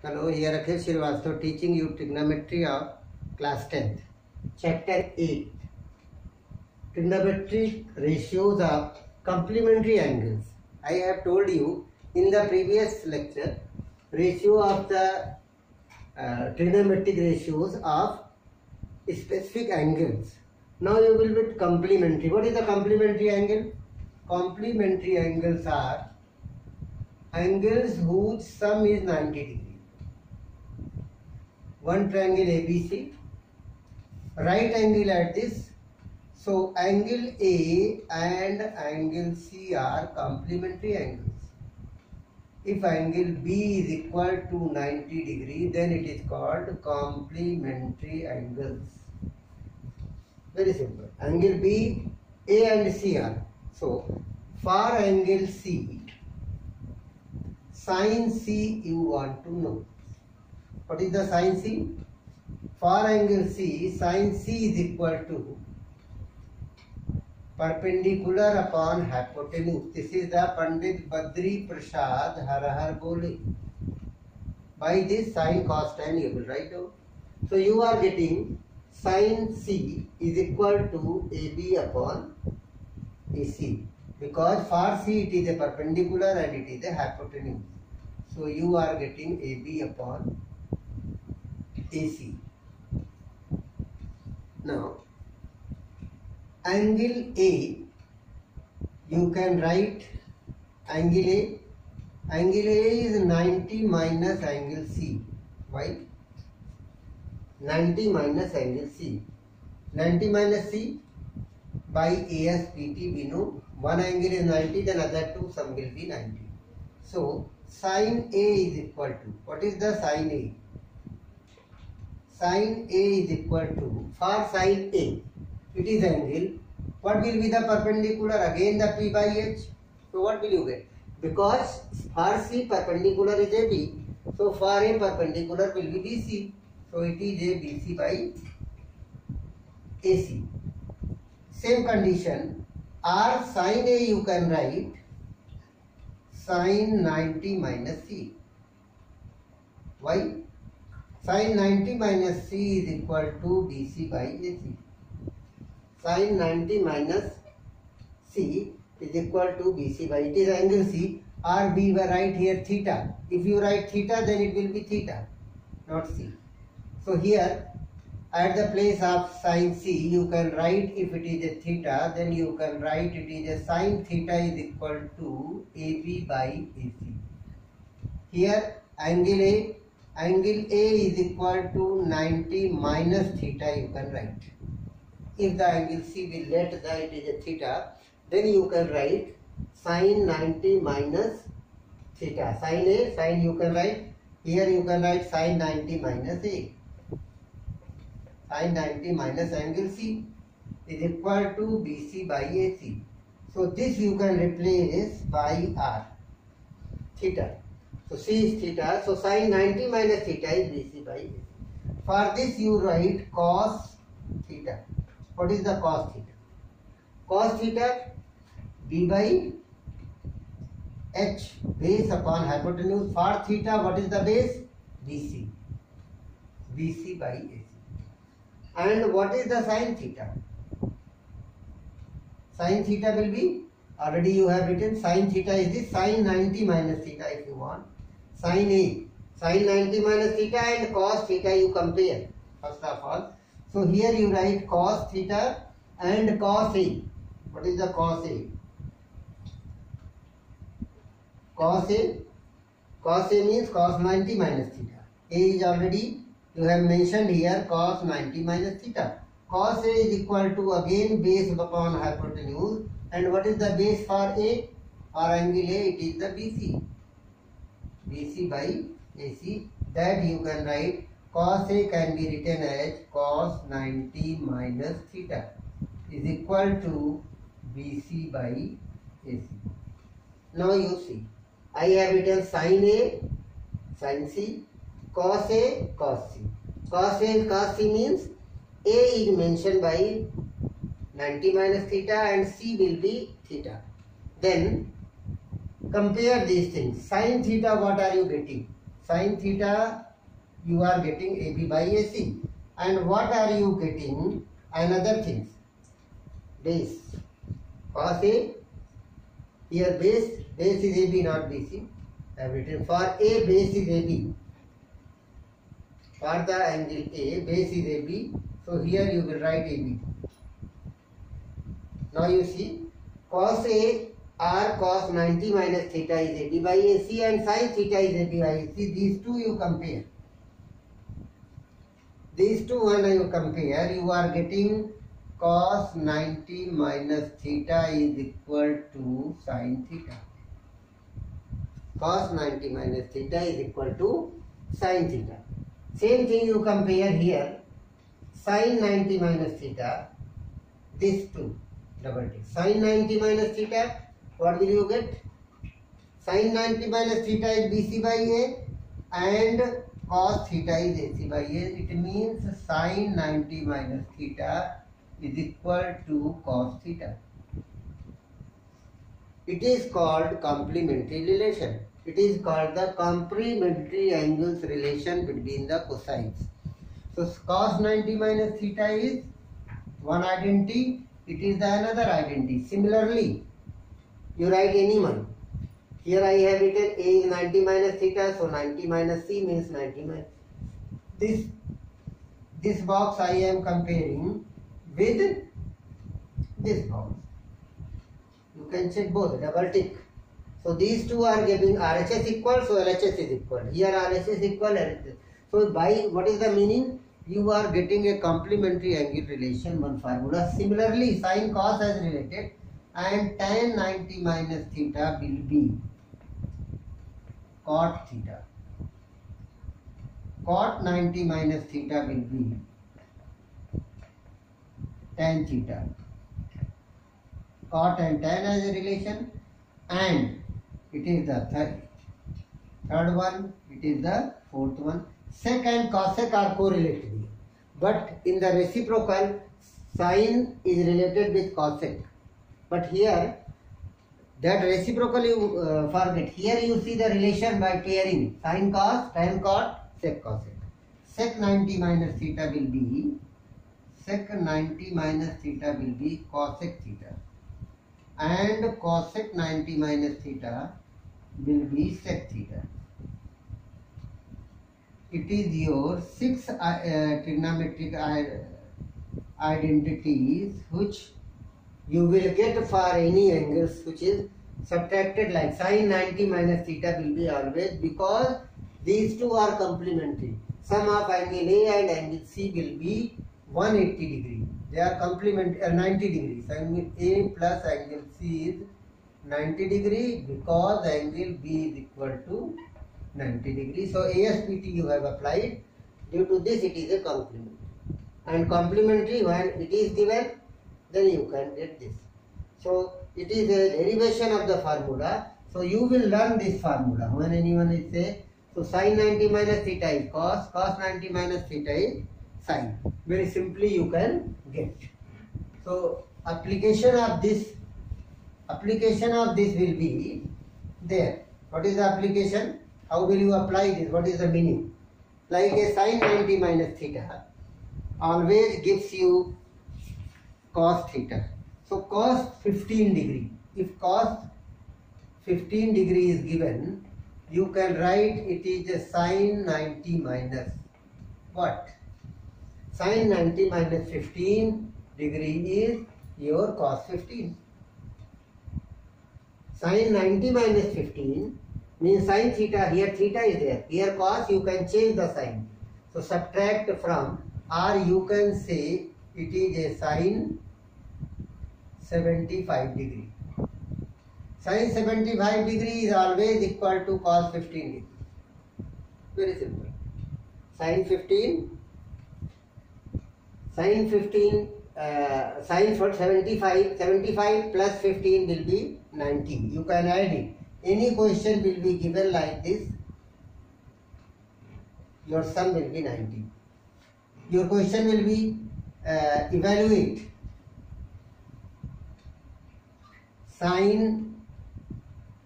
Hello, here Akhil Srivastava teaching you trigonometry of class 10th. Chapter 8. Trigonometric ratios of complementary angles. I have told you in the previous lecture ratio of the trigonometric ratios of specific angles. Now you will be complementary. What is the complementary angle? Complementary angles are angles whose sum is 90 degrees. One triangle ABC, right angle at this. So angle A and angle C are complementary angles. If angle B is equal to 90 degree, then it is called complementary angles. Very simple. Angle B, A and C are. So for angle C, sin C you want to know. What is the sin C? For angle C, sin C is equal to perpendicular upon hypotenuse. This is the Pandit Badri Prasad Har Har Bole. By this sin cos tan you will write out. So you are getting sin C is equal to AB upon AC. Because for C it is a perpendicular and it is a hypotenuse. So you are getting AB upon AC. Now, angle A, you can write angle A. Angle A is 90 minus angle C. Why? 90 minus angle C. 90 minus C by ASPT we know. One angle is 90, then other two sum will be 90. So, sin A is equal to, what is the sin A? Sin A is equal to, for sin A, it is angle. What will be the perpendicular? Again the P by H. So what will you get? Because for C perpendicular is AB. So for A perpendicular will be BC. So it is a BC by AC. Same condition. R sin A you can write sin 90 minus C. Why? Sin 90 minus C is equal to BC by AC. Sin 90 minus C is equal to BC by, it is angle C, or we will write here theta. If you write theta, then it will be theta, not C. So here, at the place of sin C, you can write, if it is a theta, then you can write it is a sin theta is equal to AB by AC. Here, angle A is equal to 90 minus theta you can write. If the angle C will let that it is a theta, then you can write sin 90 minus theta. Sin A, sin you can write, here you can write sin 90 minus A. Sin 90 minus angle C is equal to BC by AC. So this you can replace by R, theta. So C is theta, so sin 90 minus theta is BC by AC. For this you write cos theta. What is the cos theta? Cos theta, B by H, base upon hypotenuse. For theta, what is the base? BC. BC by AC. And what is the sin theta? Sin theta will be, already you have written, sin theta is this, sin 90 minus theta if you want. Sin A, sin 90 minus theta and cos theta you compare, first of all. So here you write cos theta and cos A. What is the cos A? Cos A. Cos A means cos 90 minus theta. A is already, you have mentioned here, cos 90 minus theta. Cos A is equal to again base upon hypotenuse. And what is the base for A? For angle A, it is the BC. BC by AC. That you can write. Cos A can be written as cos 90 minus theta is equal to BC by AC. Now you see, I have written sin A, sin C, cos A, cos C. Cos A and cos C means A is mentioned by 90 minus theta and C will be theta. Then compare these things. Sin theta, what are you getting? Sin theta, you are getting AB by AC. And what are you getting? Another things. Base. Cos A. Here base is AB, not BC. I have written for A, base is AB. For the angle A, base is AB. So here you will write AB. Now you see, cos A or cos 90 minus theta is AB by AC and sin theta is AB by AC. These two you compare. These two when you compare, you are getting cos 90 minus theta is equal to sin theta. Cos 90 minus theta is equal to sin theta. Same thing you compare here. Sin 90 minus theta, these two, double tick. Sin 90 minus theta, what will you get? Sin 90 minus theta is BC by A and cos theta is AC by A. It means sin 90 minus theta is equal to cos theta. It is called complementary relation. It is called the complementary angles relation between the cosines. So cos 90 minus theta is one identity, it is the another identity. Similarly, you write any one. Here I have written A is 90 minus theta, so 90 minus C means 90 minus. This box I am comparing with this box. You can check both, double tick. So these two are giving RHS equal, so LHS is equal. Here RHS is equal, LHS. So by what is the meaning? You are getting a complementary angle relation, one formula. Similarly, sin cos as related and tan 90 minus theta will be cot theta. Cot 90 minus theta will be tan theta. Cot and tan as a relation, and it is the third one, it is the fourth one. Sec and cosec are correlated, but in the reciprocal, sin is related with cosec. But here, that reciprocal you forget. Here you see the relation by pairing sin cos, tan cot, sec cosec. Sec 90 minus theta will be cosec theta, and cosec 90 minus theta will be sec theta. It is your 6 trigonometric identities which you will get for any angles which is subtracted, like sin 90 minus theta will be always, because these two are complementary. Sum of angle A and angle C will be 180 degree. They are complementary, 90 degrees. Angle A plus angle C is 90 degree because angle B is equal to 90 degrees. So ASPT you have applied. Due to this it is a complement. And complementary, when it is given, then you can get this. So it is a derivation of the formula. So you will learn this formula. When anyone is say, so sin 90 minus theta is cos, cos 90 minus theta is sin. Very simply you can get. So application of this will be there. What is the application? How will you apply this? What is the meaning? Like a sin 90 minus theta always gives you cos theta. So cos 15 degree. If cos 15 degree is given, you can write it is a sin 90 minus what? Sin 90 minus 15 degree is your cos 15. Sin 90 minus 15 means sin theta, here theta is there. Here cos, you can change the sign. So subtract from, or you can say it is a sin 75 degree. Sin 75 degree is always equal to cos 15 degree. Very simple. Sin 75 plus 15 will be 90. You can add it. Any question will be given like this. Your sum will be 90. Your question will be evaluate sin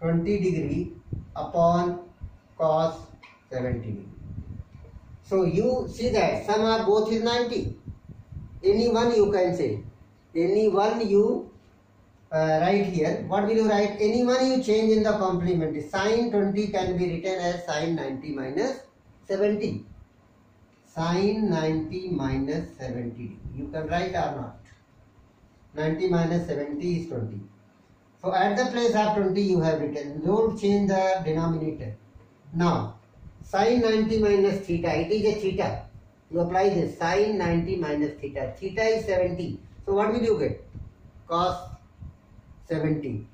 20 degree upon cos 70 degree. So you see that sum of both is 90. Any one you can say. Any one you write here. What will you write? Any one you change in the complement. Sin 20 can be written as sin 90 minus 70. Sin 90 minus 70 degree. You can write or not. 90 minus 70 is 20. So at the place of 20 you have written. Don't change the denominator. Now sin 90 minus theta. It is a theta. You apply this. Sin 90 minus theta. Theta is 70. So what will you get? Cos 70.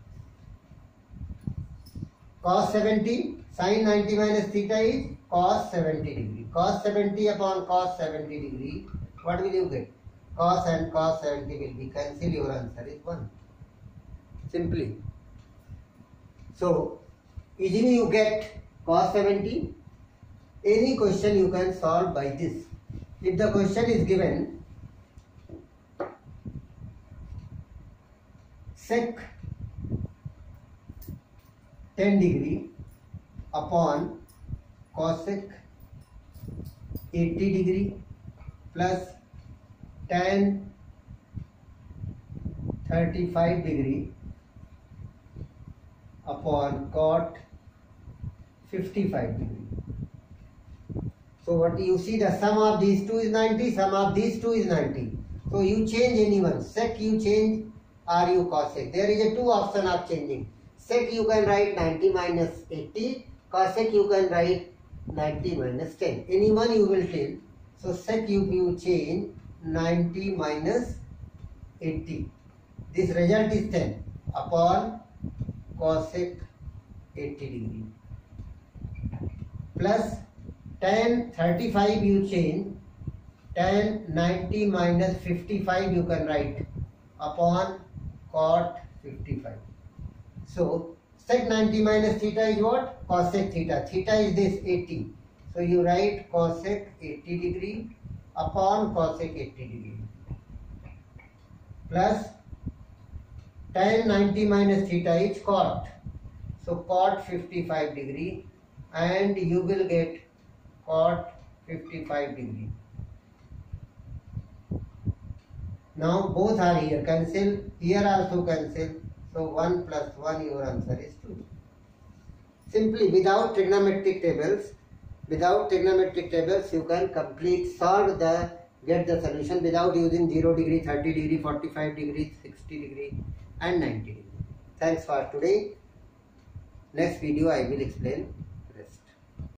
Cos 70. Sin 90 minus theta is cos 70 degree. Cos 70 upon cos 70 degree. What will you get? Cos and cos 70 will be cancelled. Your answer is 1. Simply. So easily you get cos 70. Any question you can solve by this. If the question is given sec 10 degree upon cosec 80 degree plus tan 35 degree upon cot 55 degree. So what you see, the sum of these two is 90, sum of these two is 90. So you change any one. Sec you change or you cosec. There is a two option of changing. Sec you can write 90 minus 80. Cosec you can write 90 minus 10. Any one you will take. So sec you change 90 minus 80. This result is 10 upon cosec 80 degree. Plus tan 35 you change, tan 90 minus 55 you can write upon cot 55. So sec 90 minus theta is what? Cosec theta. Theta is this 80. So you write cosec 80 degree upon cosec 80 degree. Plus tan 90 minus theta is cot. So cot 55 degree and you will get cot 55 degree. Now both are here, cancel, here also cancel. So 1 plus 1, your answer is 2. Simply without trigonometric tables you can get the solution without using 0 degree, 30 degree, 45 degree, 60 degree and 90 degree. Thanks for today. Next video I will explain.